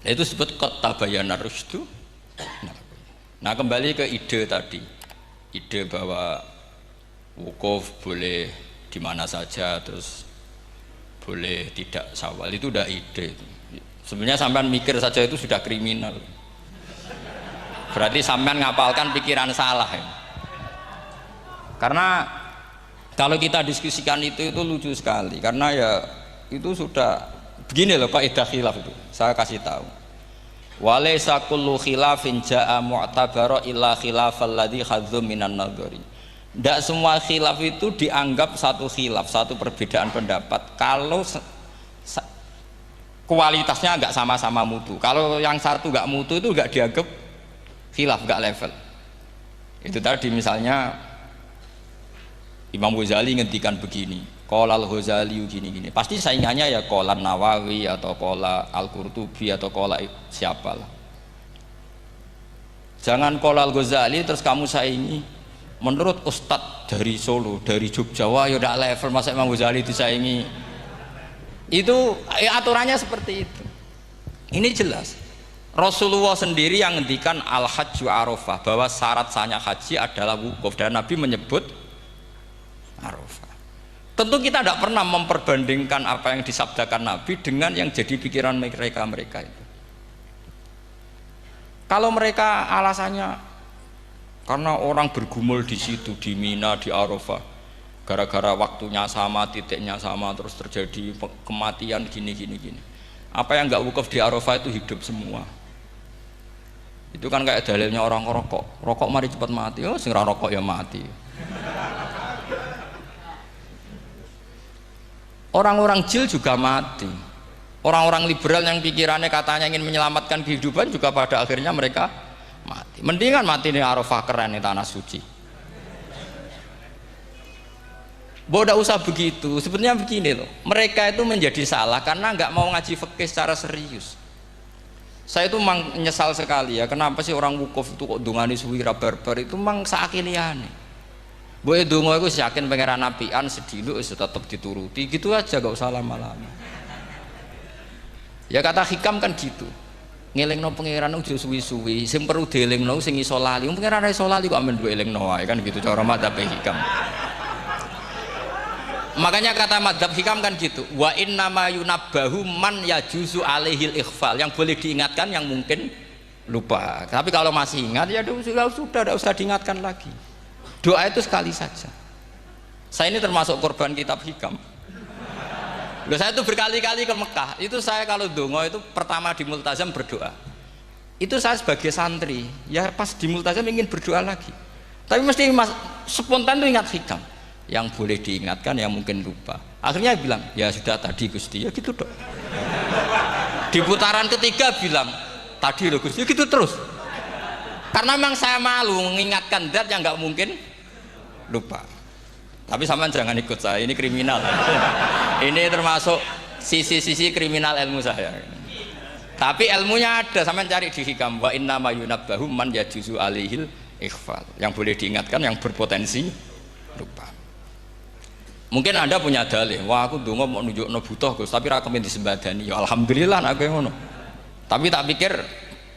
Nah, itu disebut qad tabayyana rusdu. Nah, kembali ke ide tadi. Ide bahwa wukuf boleh di mana saja, terus boleh tidak syawal, itu udah ide. Sebenarnya sampean mikir saja itu sudah kriminal. Berarti sampean ngapalkan pikiran salah ya. Karena kalau kita diskusikan itu lucu sekali, karena ya itu sudah begini loh kaidah khilaf itu. Saya kasih tahu. Walaysa kullu khilafin jaa mu'tabara illa khilafal ladzi khadzu minan nadhari. Tidak semua khilaf itu dianggap satu khilaf, satu perbedaan pendapat kalau kualitasnya nggak sama-sama mutu. Kalau yang satu nggak mutu itu nggak dianggap khilaf, nggak level. Itu tadi misalnya Imam Ghazali ngendikan begini, qala al-Ghazali gini-gini. Pasti saingannya ya qala Nawawi atau qala Al-Qurtubi atau qala siapa lah. Jangan qala al-Ghazali terus kamu saingi menurut ustadz dari Solo, dari Jogja. Wah, ya udah level masa Imam Ghazali disaingi. Itu ya, aturannya seperti itu. Ini jelas. Rasulullah sendiri yang ngendikan al-hajju arafah, bahwa syarat sahnya haji adalah wukuf, dan Nabi menyebut Arafah. Tentu kita tidak pernah memperbandingkan apa yang disabdakan Nabi dengan yang jadi pikiran mereka itu. Kalau mereka alasannya karena orang bergumul di situ, di Mina, di Arafah, gara-gara waktunya sama, titiknya sama, terus terjadi kematian gini. Apa yang nggak wukuf di Arafah itu hidup semua. Itu kan kayak dalilnya orang rokok mari cepat mati. Oh, sing rokok ya mati. Orang-orang jil juga mati. Orang-orang liberal yang pikirannya katanya ingin menyelamatkan kehidupan juga pada akhirnya mereka mati. Mendingan mati di Arafah, keren di tanah suci. Tidak usah begitu. Sebenarnya begini loh, mereka itu menjadi salah karena nggak mau ngaji fikih secara serius. Saya itu menyesal sekali ya, kenapa sih orang wukuf itu kok dungani suwira barbar itu memang sakiliane. Boe dongo iku yakin pangeran apian sediluk wis tetep dituruti, gitu aja, gak usah lama-lama. Ya kata hikam kan gitu. Ngelingno pangeran ojo suwi-suwi, sing perlu dielingno sing iso lali. Pangeran iso lali kok amen duwe elingno wae kan gitu cara madzhab hikam. Makanya kata madzhab hikam kan gitu. Wa inna ma yunabbahu man yajuzu alaihil ikhfal. Yang boleh diingatkan yang mungkin lupa. Tapi kalau masih ingat ya sudah tidak usah diingatkan lagi. Doa itu sekali saja. Saya ini termasuk korban kitab hikam. Loh, saya itu berkali-kali ke Mekah. Itu saya kalau dongo itu pertama di Multazam berdoa. Itu saya sebagai santri, ya pas di Multazam ingin berdoa lagi. Tapi mesti spontan itu ingat hikam. Yang boleh diingatkan, yang mungkin lupa. Akhirnya bilang, ya sudah tadi Gusti, ya gitu dok. Di putaran ketiga bilang, tadi loh Gusti, ya gitu terus. Karena memang saya malu mengingatkan zat yang nggak mungkin lupa. Tapi sampean jangan ikut saya, ini kriminal. Ini termasuk sisi-sisi kriminal ilmu saya. Tapi ilmunya ada, sampean cari di hikam. Wa inna ma yunabbahu man yajuzu alaihil ikhfal. Yang boleh diingatkan, yang berpotensi lupa. Mungkin Anda punya dalih, wah aku dongo mau nunjukno butuh Gus, tapi ra kepen disembadani. Ya alhamdulillah aku yang ngono. Tapi tak pikir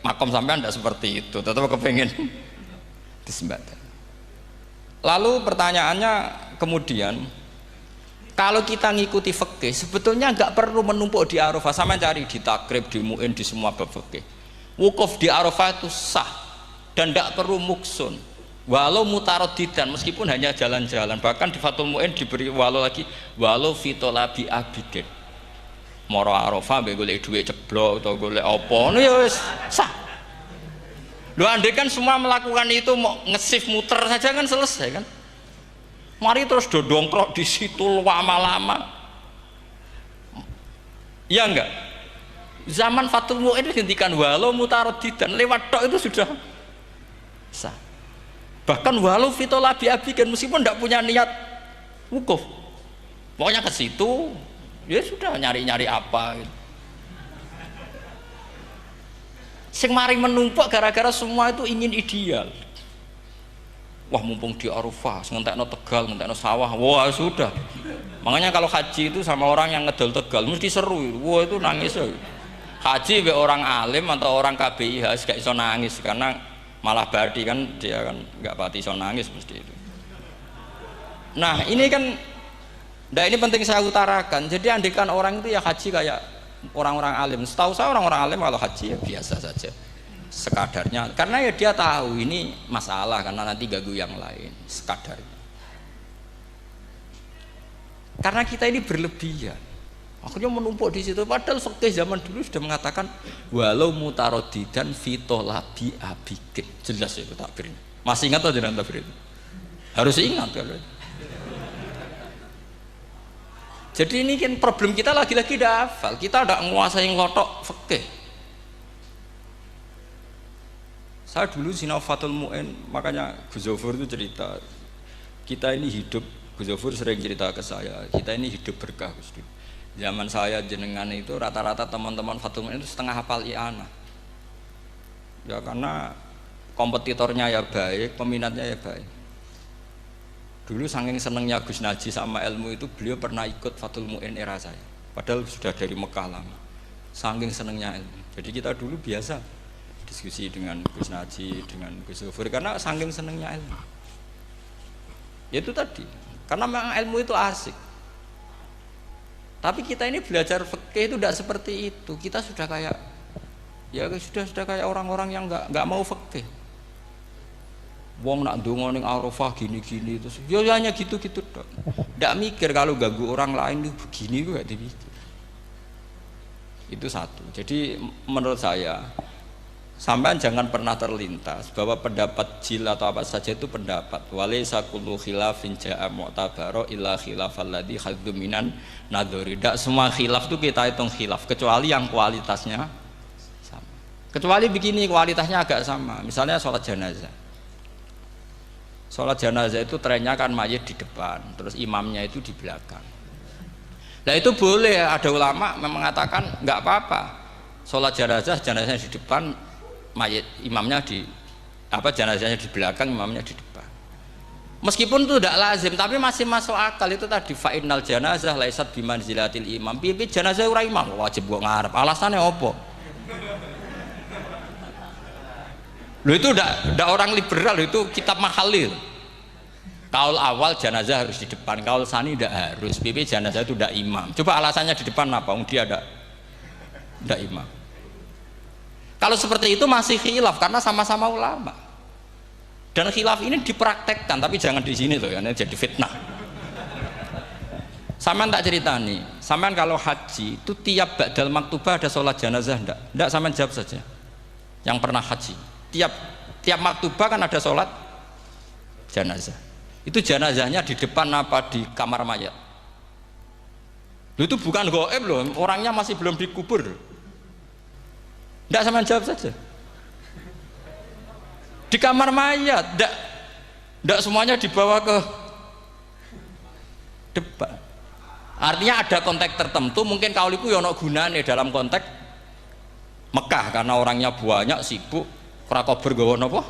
makom sampean tidak seperti itu, tetap kepengen disembadani. Lalu pertanyaannya kemudian, kalau kita ngikuti fikih sebetulnya nggak perlu menumpuk di Arafah. Sama cari di takrib, di mu'in, di semua bab fikih. Wukuf di Arafah itu sah dan tidak perlu muksun. Walau mutaraddidan, meskipun hanya jalan-jalan. Bahkan di Fathul Mu'in diberi walau lagi, walau fitolabi abidin. Moro Arafah mbek golek dhuwit ceblok atau golek apa, ya wis sah. Loh, andai kan semua melakukan itu mau nge-shift muter saja kan selesai kan. Mari terus dongkrok di situ lama-lama. Ya enggak? Zaman Fathul Mu'in dihentikan walau mutaraddidan, lewat tok itu sudah sah. Bahkan walau fitolabi abikan, meskipun tidak punya niat wukuf, pokoknya ke situ ya sudah nyari-nyari apa gitu. Sing mari menumpuk gara-gara semua itu ingin ideal. Wah mumpung di Arafah, ngentekno Tegal, ngentekno sawah, wah sudah. Makanya kalau haji itu sama orang yang ngedol Tegal mesti seru. Wah itu nangis ya. haji be orang alim atau orang KBIH gak iso nangis karena malah badi kan dia kan nggak pati iso nangis mesti itu. Nah ini kan, nah ini penting saya utarakan. Jadi andikan orang itu ya haji kayak orang-orang alim. Setahu saya orang-orang alim kalau haji ya biasa saja, sekadarnya. Karena ya dia tahu ini masalah karena nanti ganggu yang lain, sekadarnya. Karena kita ini berlebihan, akhirnya menumpuk di situ. Padahal fikih zaman dulu sudah mengatakan walau mutarodidan fitolabi abikin, jelas itu takbirnya. Masih ingat atau jangan takbir itu? Harus ingat kalau. Jadi ini kan problem kita lagi-lagi tidak hafal, kita tidak menguasai ngelotok fikih. Saya dulu sinau Fathul Mu'in, makanya Gus Zofur itu cerita, kita ini hidup, Gus Zofur sering cerita ke saya, kita ini hidup berkah Gus. Zaman saya jenengan itu rata-rata teman-teman Fathul Mu'in itu setengah hafal i'anah. Ya karena kompetitornya ya baik, peminatnya ya baik. Dulu saking senengnya Gus Naji sama ilmu itu, beliau pernah ikut Fathul Mu'in era saya. Padahal sudah dari Mekah lama. Saking senengnya ilmu. Jadi kita dulu biasa diskusi dengan Gus Naji, dengan Gus Zofur karena saking senengnya ilmu. Ya itu tadi. Karena memang ilmu itu asik. Tapi kita ini belajar fikih itu tidak seperti itu. Kita sudah kayak ya sudah kayak orang-orang yang nggak mau fikih. Wong nak ndonga ning Arafah gini-gini terus ya hanya gitu-gitu tok. Ndak mikir kalau ganggu orang lain itu begini kok gak dipikir. Itu satu. Jadi menurut saya sampean jangan pernah terlintas bahwa pendapat jil atau apa saja itu pendapat. Walaysa kullu khilafin ja'a mu'tabara illa khilafal ladzi hadzu minan nadhari. Ndak semua khilaf itu kita hitung khilaf kecuali yang kualitasnya sama. Kecuali begini kualitasnya agak sama. Misalnya sholat jenazah. Sholat jenazah itu trennya kan mayit di depan, terus imamnya itu di belakang. Nah itu boleh, ada ulama mengatakan nggak apa-apa. Sholat jenazahnya di depan, mayit imamnya di jenazahnya di belakang, imamnya di depan. Meskipun itu tidak lazim, tapi masih masuk akal. Itu tadi fa'innal janazah laisat bimanzilatil imam. Pipi jenazah ora imam wajib gua ngarep. Alasannya opo? Loh itu tidak orang liberal, itu kitab Mahalil. Kaul awal jenazah harus di depan, kaul sani tidak harus. Pipi jenazah itu tidak imam. Coba alasannya di depan apa? Dia tidak imam. Kalau seperti itu masih khilaf karena sama-sama ulama. Dan khilaf ini dipraktekkan, tapi jangan di sini loh, karena jadi fitnah. Sampean tak cerita nih, sampean kalau haji itu tiap ba'dal maktubah ada sholat jenazah enggak? Enggak, sampean jawab saja. Yang pernah haji. Tiap maktubah kan ada sholat jenazah. Itu jenazahnya di depan apa di kamar mayat? Itu bukan goib loh, orangnya masih belum dikubur. Tidak sama jawab saja. Di kamar mayat, tidak semuanya dibawa ke depan. Artinya ada konteks tertentu, mungkin kauliku yono gunane dalam konteks Mekah karena orangnya banyak sibuk. Prakober gawa napa?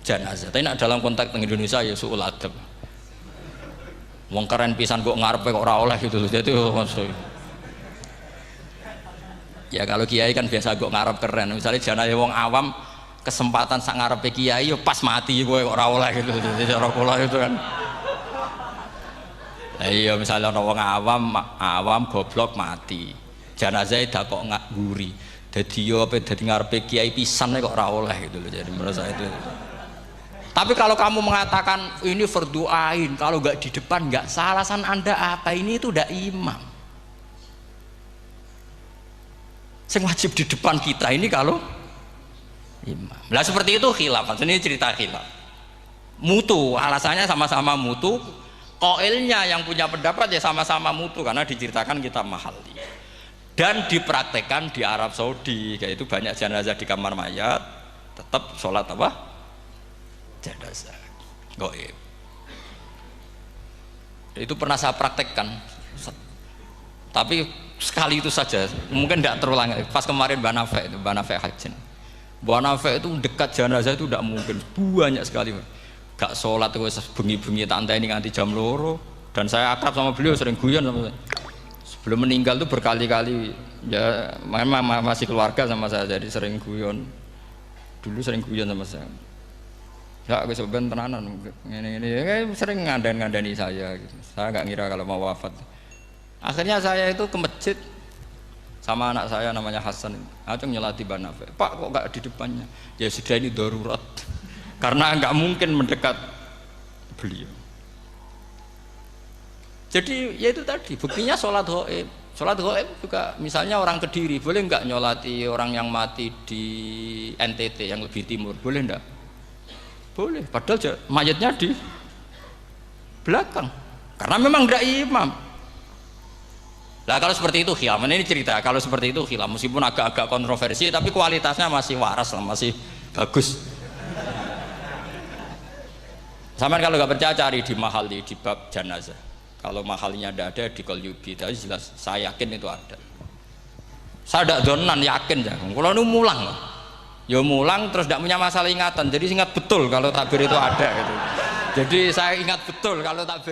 Jenazah. Tapi nak dalam konteks teng Indonesia ya suul adab. Wong keren pisan kok ngarepe kok ora oleh gitu. Jadi ya kalau kiai kan biasa kok ngarep keren. Misalnya jenazah wong awam kesempatan sak ngarepe kiai yo pas mati kowe kok ora oleh gitu. Jadi cara kula itu kan. Iya misalnya ana wong awam goblok mati. Jenazah dak kok nguri. Jadi yo apa jadi ngarepe kiai pisan kok ora oleh gitu loh. Jadi menurut saya itu. Tapi kalau kamu mengatakan ini fardhu ain, kalau nggak di depan nggak salah, alasan Anda apa? Ini itu udah imam. Yang wajib di depan kita ini kalau imam. Lah seperti itu khilaf. Ini cerita khilaf. Mutu, alasannya sama-sama mutu. Qailnya yang punya pendapat ya sama-sama mutu karena diceritakan kitab Mahalli. Dan dipraktekkan di Arab Saudi, kayak itu banyak jenazah di kamar mayat, tetap sholat apa? Jenazah, goib. Itu pernah saya praktekkan, tapi sekali itu saja, mungkin tidak terulang. Pas kemarin Mbak Nafe Hajin, Mbak Nafe itu dekat jenazah itu tidak mungkin, banyak sekali. Gak sholat itu bengi-bengi tante ini nganti jam loro, dan saya akrab sama beliau sering guyon sama saya. Sebelum meninggal tuh berkali-kali ya memang masih keluarga sama saya, jadi sering guyon. Dulu sering guyon sama saya. Ya aku sebenarnya tenanan ini sering ngandani saya gitu. Saya nggak ngira kalau mau wafat. Akhirnya saya itu ke masjid sama anak saya namanya Hasan. Acung nyelati Banafe. Pak kok nggak di depannya? Ya sudah ini darurat. Karena nggak mungkin mendekat beliau. Jadi ya itu tadi buktinya sholat ghaib. Sholat ghaib juga misalnya orang Kediri boleh nggak nyolati orang yang mati di NTT yang lebih timur, boleh nggak? Boleh, padahal mayatnya di belakang karena memang tidak imam. Nah kalau seperti itu khilaf, ini cerita kalau seperti itu khilaf meskipun agak-agak kontroversi tapi kualitasnya masih waras lah, masih bagus. Sama kalau nggak percaya cari di Mahali di bab jenazah. Kalau mahalnya tidak ada di Qalyubi, tapi jelas saya yakin itu ada. Saya tidak donan yakin ya. Kalau ini mulang, ya mulang terus tidak punya masalah ingatan. Jadi ingat betul kalau takbir itu ada gitu. Jadi saya ingat betul kalau takbir